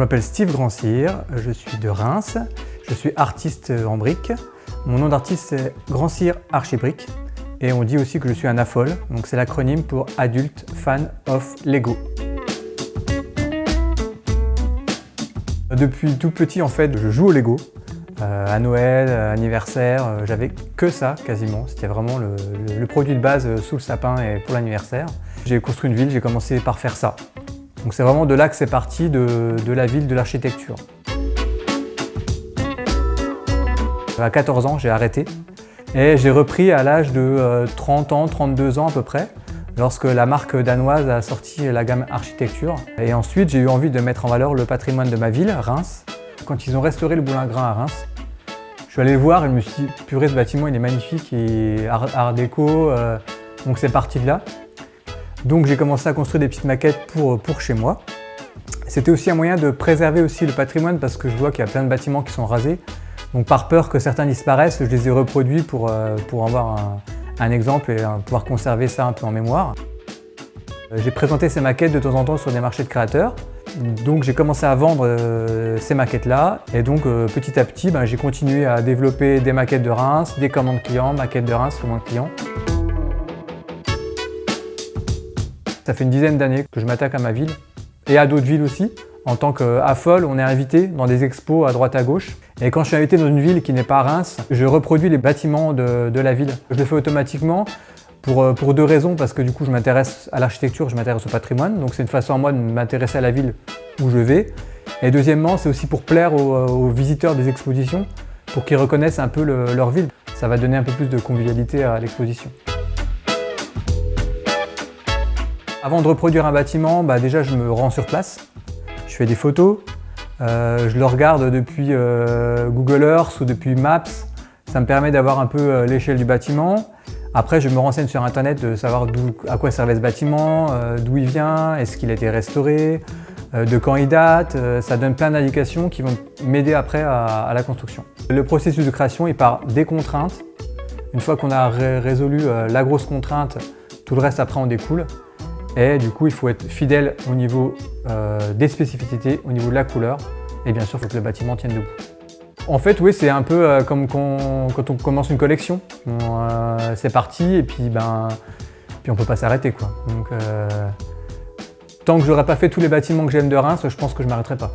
m'appelle Steve Grand-Cyr, je suis de Reims, je suis artiste en briques. Mon nom d'artiste c'est Grand-Cyr Archibriques et on dit aussi que je suis un AFOL, donc c'est l'acronyme pour Adult Fan of Lego. Depuis tout petit en fait, je joue au Lego. À Noël, anniversaire, j'avais que ça quasiment. C'était vraiment le produit de base sous le sapin et pour l'anniversaire. J'ai construit une ville, j'ai commencé par faire ça. Donc c'est vraiment de là que c'est parti, de la ville, de l'architecture. À 14 ans, j'ai arrêté et j'ai repris à l'âge de 30 ans, 32 ans à peu près, lorsque la marque danoise a sorti la gamme architecture. Et ensuite, j'ai eu envie de mettre en valeur le patrimoine de ma ville, Reims. Quand ils ont restauré le Boulingrin à Reims, je suis allé le voir et je me suis dit, purée, ce bâtiment il est magnifique, et art déco, donc c'est parti de là. Donc j'ai commencé à construire des petites maquettes pour chez moi. C'était aussi un moyen de préserver aussi le patrimoine parce que je vois qu'il y a plein de bâtiments qui sont rasés. Donc par peur que certains disparaissent, je les ai reproduits pour avoir un exemple et pouvoir conserver ça un peu en mémoire. J'ai présenté ces maquettes de temps en temps sur des marchés de créateurs. Donc j'ai commencé à vendre ces maquettes-là et donc petit à petit j'ai continué à développer des maquettes de Reims, des commandes clients, maquettes de Reims, commandes clients. Ça fait une dizaine d'années que je m'attaque à ma ville et à d'autres villes aussi. En tant qu'AFOL, on est invité dans des expos à droite à gauche. Et quand je suis invité dans une ville qui n'est pas Reims, je reproduis les bâtiments de la ville. Je le fais automatiquement pour deux raisons, parce que du coup je m'intéresse à l'architecture, je m'intéresse au patrimoine, donc c'est une façon à moi de m'intéresser à la ville où je vais. Et deuxièmement, c'est aussi pour plaire aux visiteurs des expositions, pour qu'ils reconnaissent un peu leur ville. Ça va donner un peu plus de convivialité à l'exposition. Avant de reproduire un bâtiment, déjà je me rends sur place, je fais des photos, je le regarde depuis Google Earth ou depuis Maps, ça me permet d'avoir un peu l'échelle du bâtiment. Après, je me renseigne sur internet de savoir à quoi servait ce bâtiment, d'où il vient, est-ce qu'il a été restauré, de quand il date. Ça donne plein d'indications qui vont m'aider après à la construction. Le processus de création, il part des contraintes. Une fois qu'on a résolu la grosse contrainte, tout le reste après en découle. Et du coup, il faut être fidèle au niveau des spécificités, au niveau de la couleur. Et bien sûr, il faut que le bâtiment tienne debout. En fait, oui, c'est un peu comme quand on commence une collection. C'est parti et puis on peut pas s'arrêter, quoi. Donc, tant que j'aurai pas fait tous les bâtiments que j'aime de Reims, je pense que je m'arrêterai pas.